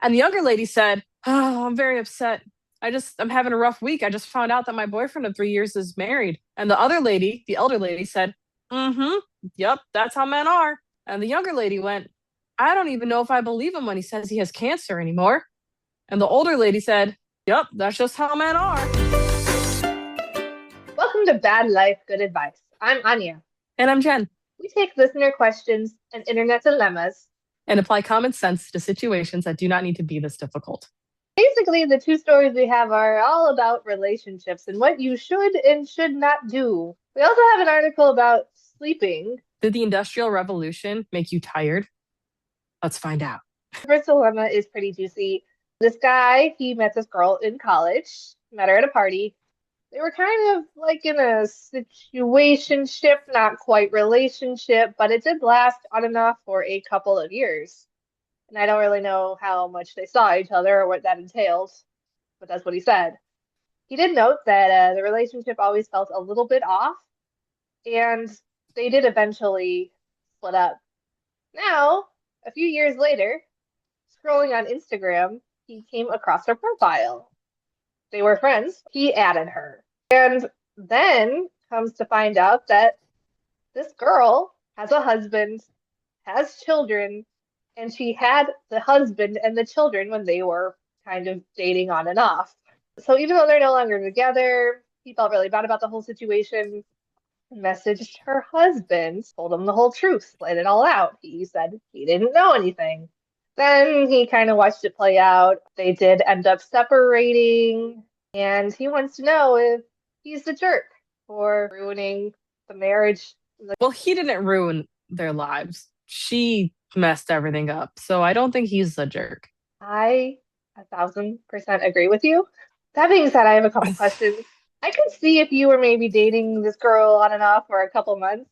And the younger lady said, "Oh, I'm very upset. I'm having a rough week. I just found out that my boyfriend of 3 years is married." And the other lady, the elder lady, said, "Mm-hmm. Yep, that's how men are." And the younger lady went, "I don't even know if I believe him when he says he has cancer anymore." And the older lady said, "Yep, that's just how men are." Welcome to Bad Life, Good Advice. I'm Anya. And I'm Jen. We take listener questions and internet dilemmas. And apply common sense to situations that do not need to be this difficult. Basically, the two stories we have are all about relationships and what you should and should not do. We also have an article about sleeping. Did the Industrial Revolution make you tired? Let's find out. The first dilemma is pretty juicy. This guy, he met this girl in college, met her at a party. They were kind of like in a situationship, not quite relationship, but it did last on and off for a couple of years. And I don't really know how much they saw each other or what that entailed, but that's what he said. He did note that the relationship always felt a little bit off, and they did eventually split up. Now, a few years later, scrolling on Instagram, he came across her profile. They were friends. He added her. And then comes to find out that this girl has a husband, has children, and she had the husband and the children when they were kind of dating on and off. So even though they're no longer together, he felt really bad about the whole situation. Messaged her husband, told him the whole truth, laid it all out. He said he didn't know anything. Then he kind of watched it play out. They did end up separating, and he wants to know if he's the jerk for ruining the marriage. Well, he didn't ruin their lives. She messed everything up. So I don't think he's the jerk. I 1,000% agree with you. That being said, I have a couple questions. I could see if you were maybe dating this girl on and off for a couple months,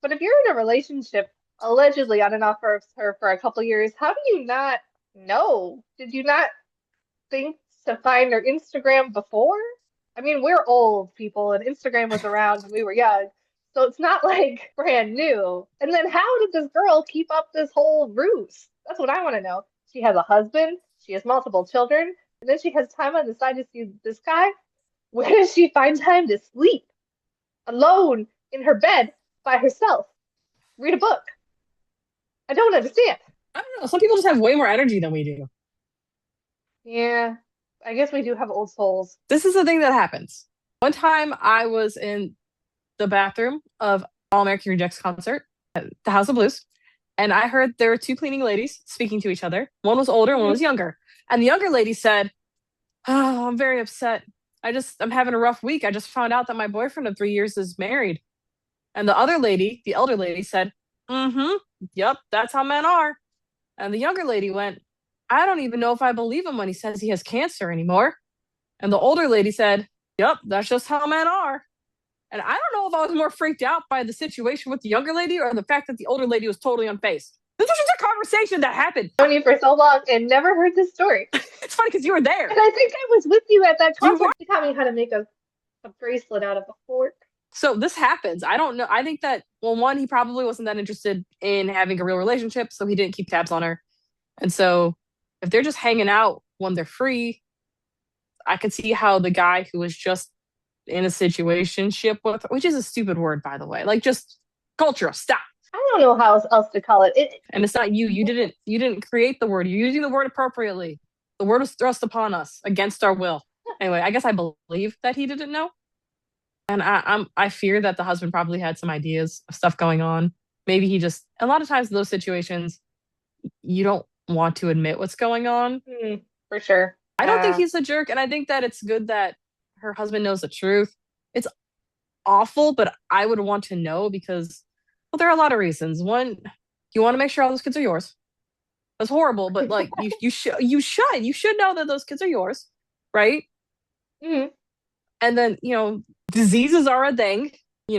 but if you're in a relationship allegedly on and off for her for a couple years, how do you not know? Did you not think to find her Instagram before? I mean, we're old people, and Instagram was around when we were young, so it's not like brand new. And then how did this girl keep up this whole ruse? That's what I want to know. She has a husband, she has multiple children, and then she has time on the side to see this guy. Where does she find time to sleep alone in her bed by herself? Read a book. I don't understand. I don't know. Some people just have way more energy than we do. Yeah, I guess we do have old souls. This is the thing that happens. One time I was in the bathroom of All American Rejects concert at the House of Blues, and I heard there were two cleaning ladies speaking to each other. One was older, one was younger. And the younger lady said, "Oh, I'm very upset. I'm having a rough week. I just found out that my boyfriend of 3 years is married." And the other lady, the elder lady, said, "Mm-hmm. Yep, that's how men are." And the younger lady went, "I don't even know if I believe him when he says he has cancer anymore." And the older lady said, "Yep, that's just how men are." And I don't know if I was more freaked out by the situation with the younger lady or the fact that the older lady was totally unfazed. This was just a conversation that happened. I've known you for so long and never heard this story. It's funny because you were there. And I think I was with you at that concert. You taught me how to make a bracelet out of a fork. So this happens. I don't know. I think that, well, one, he probably wasn't that interested in having a real relationship, so he didn't keep tabs on her. And so if they're just hanging out when they're free, I could see how the guy who was just in a situationship with, which is a stupid word, by the way, like just culture, stop. I don't know how else to call it. And it's not you. You didn't create the word. You're using the word appropriately. The word was thrust upon us against our will. Anyway, I guess I believe that he didn't know. And I fear that the husband probably had some ideas of stuff going on. Maybe he just, a lot of times in those situations, you don't want to admit what's going on. For sure. I don't think he's a jerk. And I think that it's good that her husband knows the truth. It's awful, but I would want to know because, well, there are a lot of reasons. One, you want to make sure all those kids are yours. That's horrible, but like you should know that those kids are yours, right? Mm-hmm. And then, diseases are a thing, you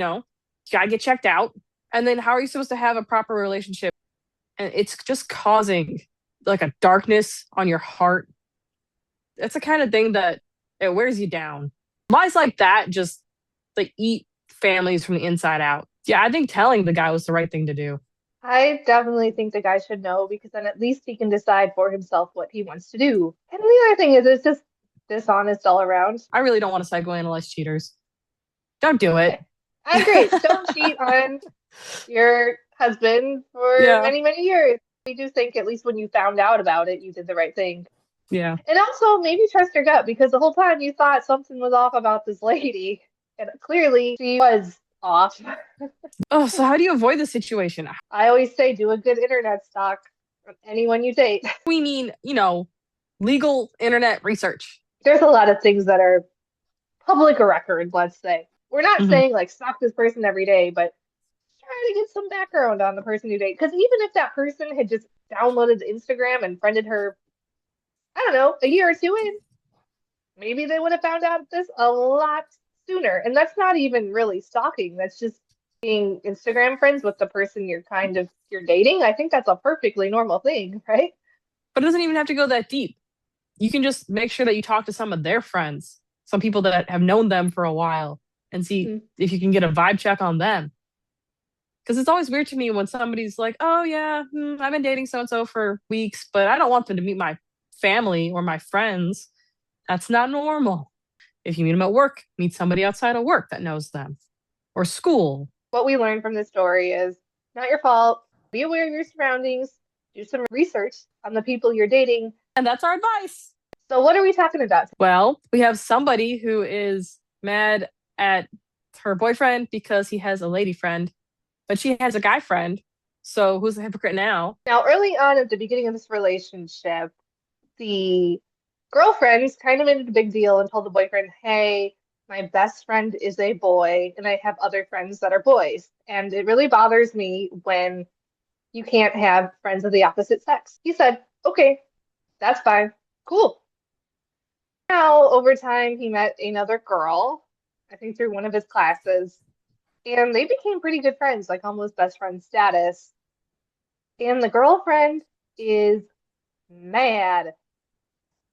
gotta get checked out. And then how are you supposed to have a proper relationship? And it's just causing like a darkness on your heart. It's the kind of thing that it wears you down. Lies like that just like eat families from the inside out. Yeah, I think telling the guy was the right thing to do. I definitely think the guy should know because then at least he can decide for himself what he wants to do. And the other thing is, it's just dishonest all around. I really don't want to psychoanalyze cheaters. Don't do it. Okay, I agree. Don't cheat on your husband for Yeah. many, many years. We do think, at least when you found out about it, you did the right thing. Yeah. And also, maybe trust your gut because the whole time you thought something was off about this lady, and clearly she was off. Oh, so how do you avoid the situation? I always say do a good internet stalk on anyone you date. We mean, legal internet research. There's a lot of things that are public record, let's say. We're not Hmm. saying like stalk this person every day, but try to get some background on the person you date. Because even if that person had just downloaded Instagram and friended her, I don't know, a year or two in, maybe they would have found out this a lot sooner. And that's not even really stalking. That's just being Instagram friends with the person you're dating. I think that's a perfectly normal thing, right? But it doesn't even have to go that deep. You can just make sure that you talk to some of their friends, some people that have known them for a while, and see Mhm. if you can get a vibe check on them. Because it's always weird to me when somebody's like, oh, yeah, I've been dating so and so for weeks, but I don't want them to meet my family or my friends. That's not normal. If you meet them at work, meet somebody outside of work that knows them or school. What we learned from this story is not your fault. Be aware of your surroundings. Do some research on the people you're dating. And that's our advice. So, what are we talking about? Well, we have somebody who is mad at her boyfriend because he has a lady friend, but she has a guy friend. So who's the hypocrite now? Now, early on at the beginning of this relationship, the girlfriend kind of made it a big deal and told the boyfriend, hey, my best friend is a boy, and I have other friends that are boys. And it really bothers me when you can't have friends of the opposite sex. He said, okay, that's fine. Cool. Now, over time, he met another girl, I think through one of his classes, and they became pretty good friends, like almost best friend status. And the girlfriend is mad,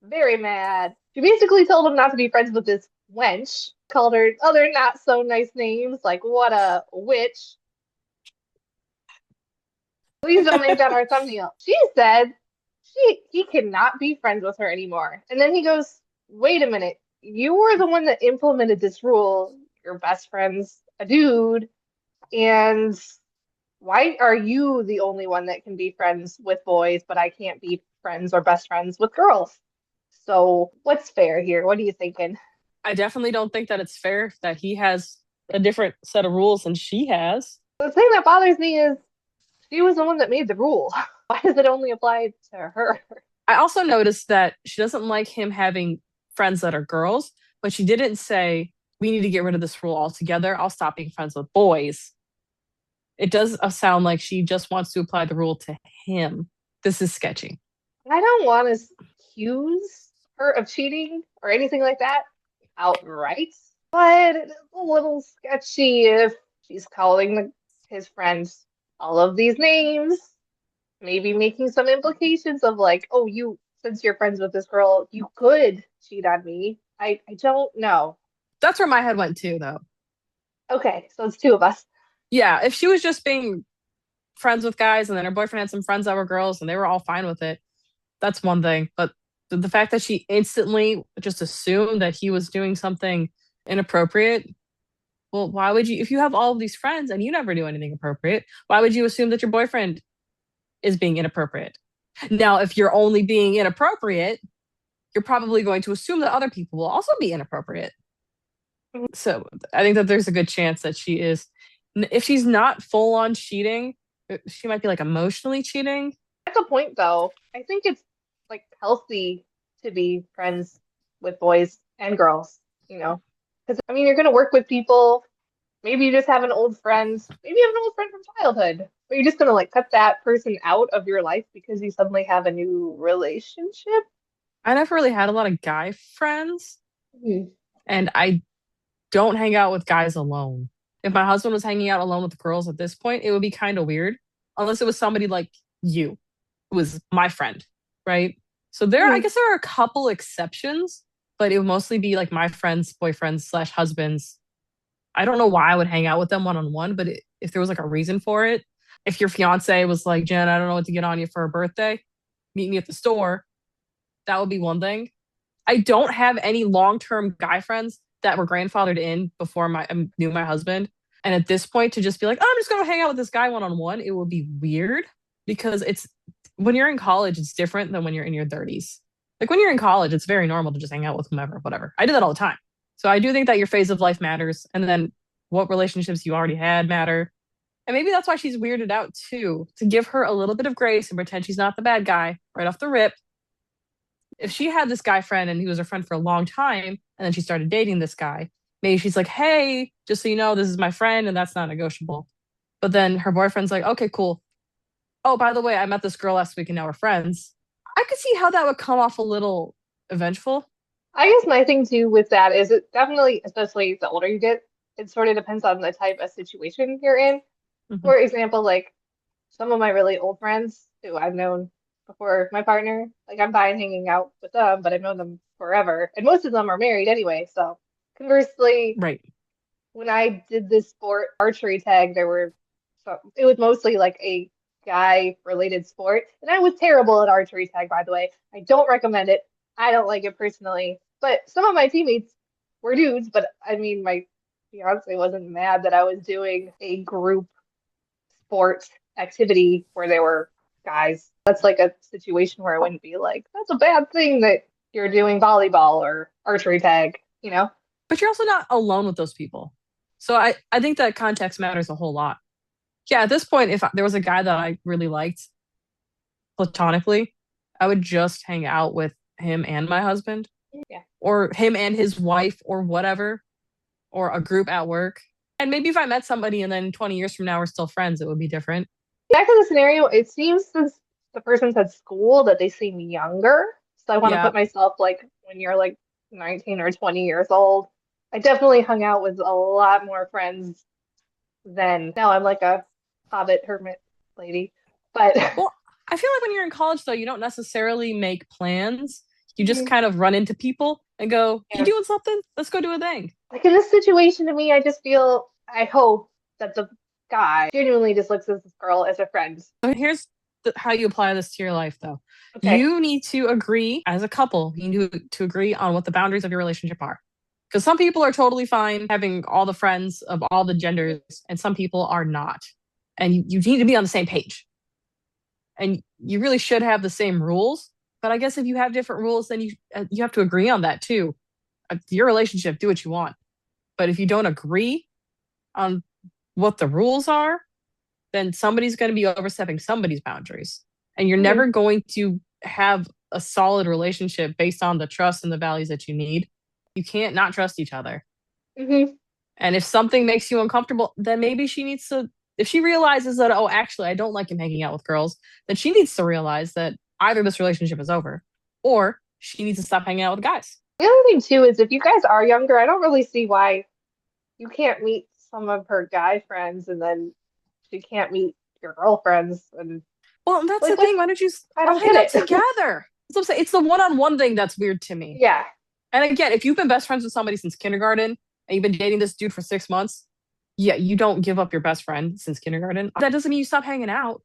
very mad. She basically told him not to be friends with this wench, called her other not so nice names, like what a witch. Please don't make that our thumbnail. She said he cannot be friends with her anymore. And then he goes, wait a minute, you were the one that implemented this rule. Your best friend's a dude, and why are you the only one that can be friends with boys, but I can't be friends or best friends with girls? So what's fair here? What are you thinking? I definitely don't think that it's fair that he has a different set of rules than she has. The thing that bothers me is she was the one that made the rule. Why does it only apply to her? I also noticed that she doesn't like him having friends that are girls, but she didn't say, we need to get rid of this rule altogether. I'll stop being friends with boys. It does sound like she just wants to apply the rule to him. This is sketchy. I don't want to accuse her of cheating or anything like that outright, but it's a little sketchy if she's calling his friends all of these names, maybe making some implications of like, oh, since you're friends with this girl, you could cheat on me. I don't know. That's where my head went too, though. Okay, so it's two of us. Yeah, if she was just being friends with guys and then her boyfriend had some friends that were girls and they were all fine with it, that's one thing. But the fact that she instantly just assumed that he was doing something inappropriate, well, why would you, if you have all of these friends and you never do anything appropriate, why would you assume that your boyfriend is being inappropriate? Now, if you're only being inappropriate, you're probably going to assume that other people will also be inappropriate. So I think that there's a good chance that she is, if she's not full on cheating, she might be like emotionally cheating. That's a point, though. I think it's like healthy to be friends with boys and girls, you know? Because, I mean, you're going to work with people. Maybe you just have an old friend. Maybe you have an old friend from childhood. But you're just going to like cut that person out of your life because you suddenly have a new relationship. I never really had a lot of guy friends, Hmm. and I don't hang out with guys alone. If my husband was hanging out alone with girls at this point, it would be kind of weird, unless it was somebody like you, who was my friend, right? So I Hmm. guess there are a couple exceptions, but it would mostly be like my friends, boyfriends slash husbands. I don't know why I would hang out with them one on one, but if there was like a reason for it, if your fiance was like, Jen, I don't know what to get on you for a birthday, meet me at the store, that would be one thing. I don't have any long-term guy friends that were grandfathered in before I knew my husband. And at this point, to just be like, oh, I'm just going to hang out with this guy one on one, it would be weird because it's when you're in college, it's different than when you're in your 30s. Like when you're in college, it's very normal to just hang out with whomever, whatever. I did that all the time. So I do think that your phase of life matters. And then what relationships you already had matter. And maybe that's why she's weirded out too, to give her a little bit of grace and pretend she's not the bad guy right off the rip. If she had this guy friend and he was her friend for a long time, and then she started dating this guy, maybe she's like, hey, just so you know, this is my friend, and that's not negotiable. But then her boyfriend's like, okay, cool. Oh, by the way, I met this girl last week and now we're friends. I could see how that would come off a little vengeful. I guess my thing too with that is it definitely, especially the older you get, it sort of depends on the type of situation you're in. Mhm. For example, like some of my really old friends who I've known before my partner, like I'm fine hanging out with them, but I've known them forever. And most of them are married anyway. So conversely, Right. when I did this sport archery tag, it was mostly like a guy related sport. And I was terrible at archery tag, by the way. I don't recommend it. I don't like it personally. But some of my teammates were dudes, but I mean, my fiance wasn't mad that I was doing a group sport activity where there were guys. That's like a situation where I wouldn't be like, that's a bad thing that you're doing volleyball or archery tag, you know? But you're also not alone with those people. So I think that context matters a whole lot. Yeah, at this point, if there was a guy that I really liked platonically, I would just hang out with him and my husband, Yeah. or him and his wife, or whatever, or a group at work. And maybe if I met somebody and then 20 years from now we're still friends, it would be different. Back to the scenario, it seems since the person said school that they seem younger. So I want to Yeah. put myself like when you're like 19 or 20 years old. I definitely hung out with a lot more friends then. Now I'm like a hobbit hermit lady. But Well, I feel like when you're in college, though, you don't necessarily make plans. You just Mhm. kind of run into people and go, you Yeah. doing something? Let's go do a thing. Like in this situation to me, I just feel I hope that the guy genuinely just looks at this girl as a friend. So here's how you apply this to your life, though. Okay. You need to agree as a couple, you need to agree on what the boundaries of your relationship are. Because some people are totally fine having all the friends of all the genders, and some people are not. And you need to be on the same page. And you really should have the same rules. But I guess if you have different rules, then you have to agree on that too. Your relationship, do what you want. But if you don't agree on what the rules are, then somebody's going to be overstepping somebody's boundaries. And you're Hmm. never going to have a solid relationship based on the trust and the values that you need. You can't not trust each other. Hmm. And if something makes you uncomfortable, then maybe she needs to, if she realizes that, oh, actually, I don't like him hanging out with girls, then she needs to realize that either this relationship is over or she needs to stop hanging out with guys. The other thing too is if you guys are younger, I don't really see why you can't meet some of her guy friends and then she can't meet your girlfriends and Well, that's the like what thing. Why don't you I all don't hang get out it. together? That's what I'm saying. It's the one-on-one thing that's weird to me. Yeah. And again, if you've been best friends with somebody since kindergarten and you've been dating this dude for 6 months, yeah, you don't give up your best friend since kindergarten. That doesn't mean you stop hanging out.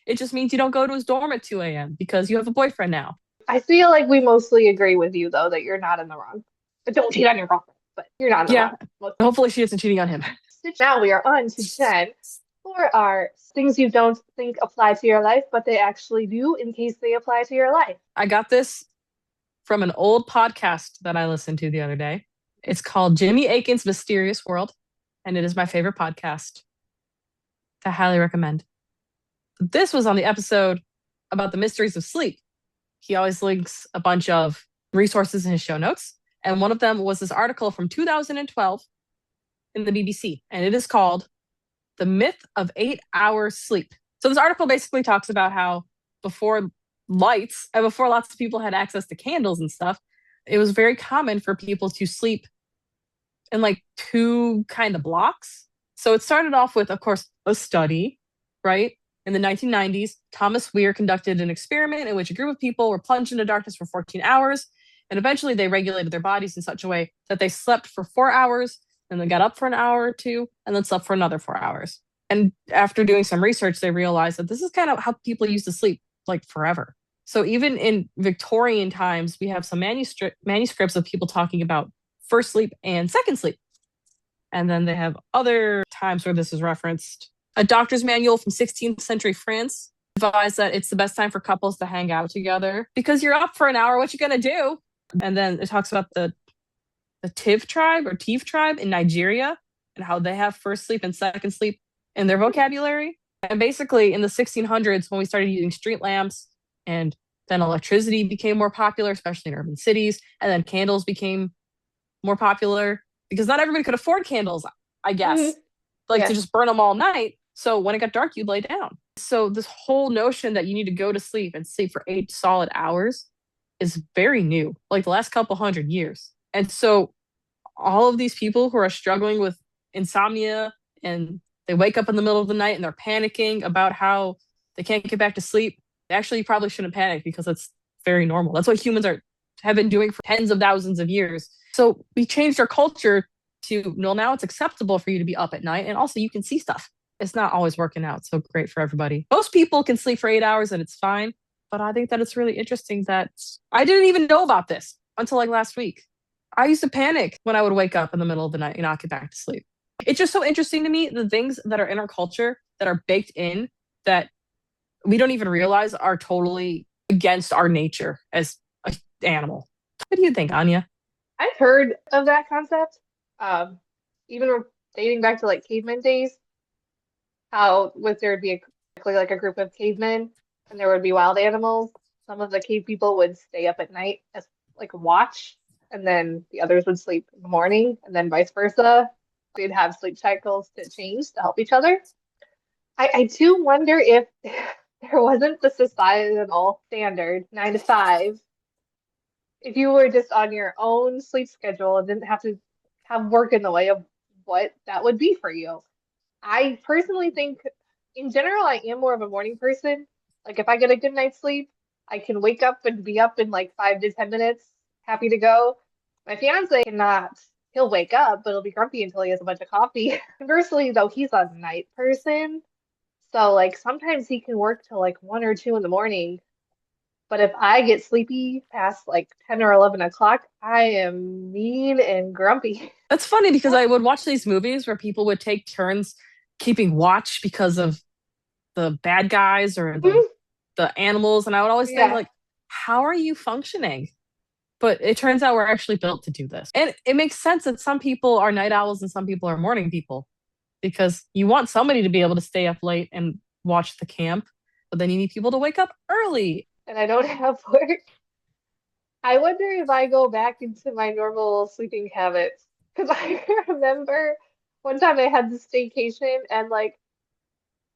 It just means you don't go to his dorm at 2 a.m. because you have a boyfriend now. I feel like we mostly agree with you though that you're not in the wrong. But don't cheat on your girlfriend, but you're not in the Yeah, wrong. Most- hopefully she isn't cheating on him. Now we are on to Jen for our things you don't think apply to your life, but they actually do in case they apply to your life. I got this from an old podcast that I listened to the other day. It's called Jimmy Akin's Mysterious World, and it is my favorite podcast. I highly recommend. This was on the episode about the mysteries of sleep. He always links a bunch of resources in his show notes. And one of them was this article from 2012 in the BBC. And it is called The Myth of 8 Hour Sleep. So this article basically talks about how before lights and before lots of people had access to candles and stuff, it was very common for people to sleep in like two kind of blocks. So it started off with, of course, a study, right? In the 1990s, Thomas Weir conducted an experiment in which a group of people were plunged into darkness for 14 hours. And eventually they regulated their bodies in such a way that they slept for 4 hours and then got up for an hour or two and then slept for another 4 hours. And after doing some research, they realized that this is kind of how people used to sleep like forever. So even in Victorian times, we have some manuscripts of people talking about first sleep and second sleep. And then they have other times where this is referenced. A doctor's manual from 16th century France advised that it's the best time for couples to hang out together because you're up for an hour. What you gonna do? And then it talks about the Tiv tribe or Tiv tribe in Nigeria and how they have first sleep and second sleep in their vocabulary. And basically, in the 1600s, when we started using street lamps and then electricity became more popular, especially in urban cities, and then candles became more popular because not everybody could afford candles, I Hmm. guess, like to Yeah. just burn them all night. So when it got dark, you'd lay down. So this whole notion that you need to go to sleep and sleep for 8 solid hours is very new, like the last couple 100 years. And so all of these people who are struggling with insomnia and they wake up in the middle of the night and they're panicking about how they can't get back to sleep. Actually, you probably shouldn't panic because it's very normal. That's what humans are have been doing for tens of thousands of years. So we changed our culture to well, now it's acceptable for you to be up at night and also you can see stuff. It's not always working out so great for everybody. Most people can sleep for 8 hours and it's fine. But I think that it's really interesting that I didn't even know about this until like last week. I used to panic when I would wake up in the middle of the night and not get back to sleep. It's just so interesting to me the things that are in our culture that are baked in that we don't even realize are totally against our nature as an animal. What do you think, Anya? I've heard of that concept. Um, even dating back to like caveman days, how with there would be like a group of cavemen and there would be wild animals. Some of the cave people would stay up at night as like a watch, and then the others would sleep in the morning, and then vice versa. They'd have sleep cycles to change to help each other. I do wonder if there wasn't the societal standard 9 to 5, if you were just on your own sleep schedule and didn't have to have work in the way of what that would be for you. I personally think, in general, I am more of a morning person. Like, if I get a good night's sleep, I can wake up and be up in like 5 to 10 minutes, happy to go. My fiance cannot. He'll wake up, but he'll be grumpy until he has a bunch of coffee. Conversely, though, he's a night person. So, like, sometimes he can work till like 1 or 2 in the morning. But if I get sleepy past like 10 or 11 o'clock, I am mean and grumpy. That's funny because I would watch these movies where people would take turns keeping watch because of the bad guys or the animals, and I would always think Yeah. like, how are you functioning? But it turns out we're actually built to do this. And it makes sense that some people are night owls and some people are morning people because you want somebody to be able to stay up late and watch the camp, but then you need people to wake up early. And I don't have work. I wonder if I go back into my normal sleeping habits. Because I remember one time I had this staycation and like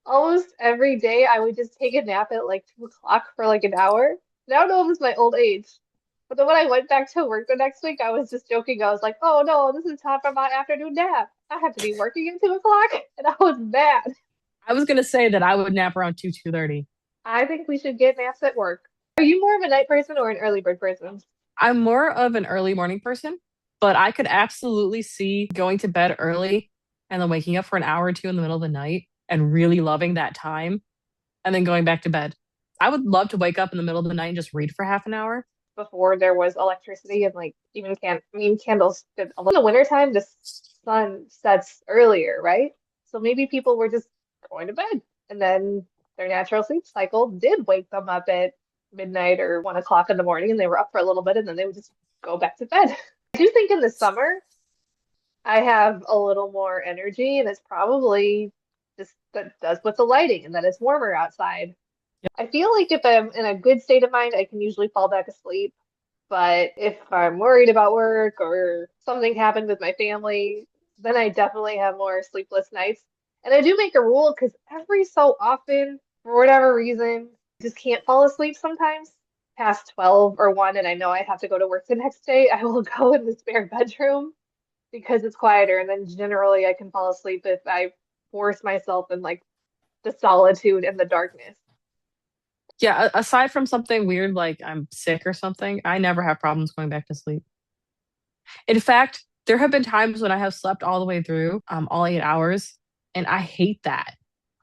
almost every day I would just take a nap at like 2 o'clock for like an hour. And I don't know if it's my old age. But then when I went back to work the next week, I was just joking. I was like, oh no, this is time for my afternoon nap. I have to be working at 2 o'clock. And I was mad. I was gonna say that I would nap around 2:30. I think we should get naps at work. Are you more of a night person or an early bird person? I'm more of an early morning person, but I could absolutely see going to bed early and then waking up for an hour or two in the middle of the night and really loving that time and then going back to bed. I would love to wake up in the middle of the night and just read for half an hour. Before there was electricity and like even candles in the wintertime the sun sets earlier, right? So maybe people were just going to bed and then their natural sleep cycle did wake them up at midnight or 1 o'clock in the morning and they were up for a little bit and then they would just go back to bed. I do think in the summer I have a little more energy and it's probably just that does with the lighting and that it's warmer outside. I feel like if I'm in a good state of mind, I can usually fall back asleep. But if I'm worried about work or something happened with my family, then I definitely have more sleepless nights. And I do make a rule because every so often, for whatever reason, I just can't fall asleep sometimes past 12 or 1, and I know I have to go to work the next day. I will go in the spare bedroom because it's quieter. And then generally I can fall asleep if I force myself in like the solitude and the darkness. Yeah, aside from something weird like I'm sick or something, I never have problems going back to sleep. In fact, there have been times when I have slept all the way through, all 8 hours, and I hate that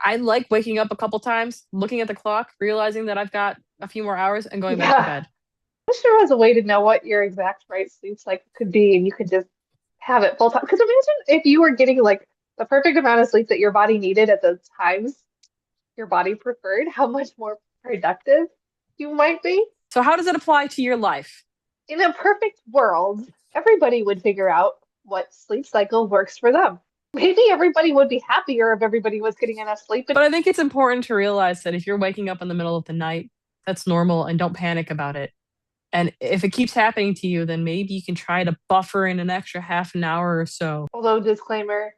I like waking up a couple times, looking at the clock, realizing that I've got a few more hours and going back to Yeah. bed. I wish there was a way to know what your exact right sleep cycle could be and you could just have it full time. Because imagine if you were getting like the perfect amount of sleep that your body needed at the times your body preferred, how much more productive you might be. So how does it apply to your life? In a perfect world, everybody would figure out what sleep cycle works for them. Maybe everybody would be happier if everybody was getting enough sleep. But I think it's important to realize that if you're waking up in the middle of the night, that's normal and don't panic about it. And if it keeps happening to you, then maybe you can try to buffer in an extra half an hour or so. Although, disclaimer,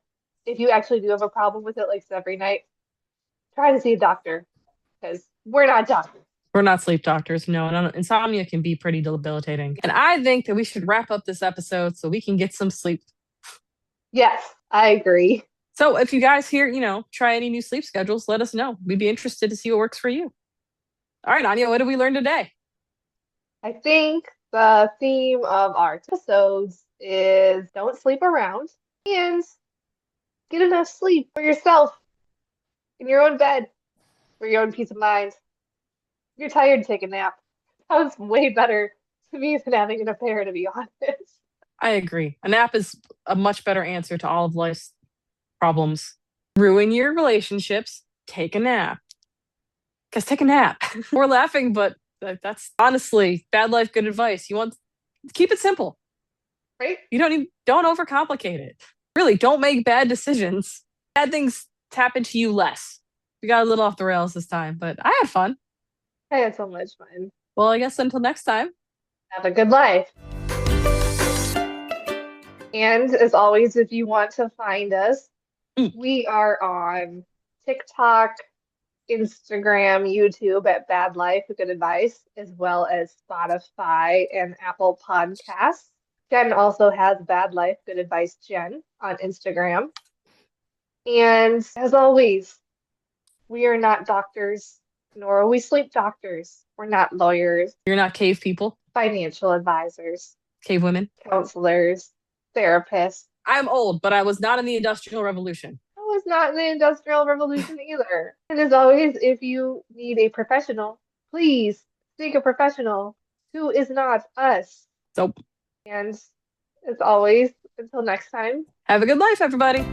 if you actually do have a problem with it, like every night, try to see a doctor because we're not doctors. We're not sleep doctors, no. And insomnia can be pretty debilitating. And I think that we should wrap up this episode so we can get some sleep. Yes, I agree. So if you guys here, try any new sleep schedules, let us know. We'd be interested to see what works for you. All right, Anya, what did we learn today? I think the theme of our episodes is don't sleep around and get enough sleep for yourself in your own bed for your own peace of mind. If you're tired, take a nap. Sounds way better to me than having an affair, to be honest. I agree. A nap is a much better answer to all of life's problems. Ruin your relationships, take a nap. Because take a nap. We're laughing, but that's honestly bad life, good advice. You want keep it simple. Right? You don't overcomplicate it. Really, don't make bad decisions. Bad things happen to you less. We got a little off the rails this time, but I had fun. I had so much fun. Well, I guess until next time. Have a good life. And as always, if you want to find us, we are on TikTok, Instagram, YouTube at Bad Life, Good Advice, as well as Spotify and Apple Podcasts. Jen also has Bad Life, Good Advice Jen on Instagram. And as always, we are not doctors, nor are we sleep doctors. We're not lawyers, You're not cave people, financial advisors, cave women. counselors, therapists. I'm old, but I was not in the Industrial Revolution. I was not in the Industrial Revolution either. And as always, if you need a professional, please seek a professional who is not us. So, And as always, until next time, have a good life, everybody.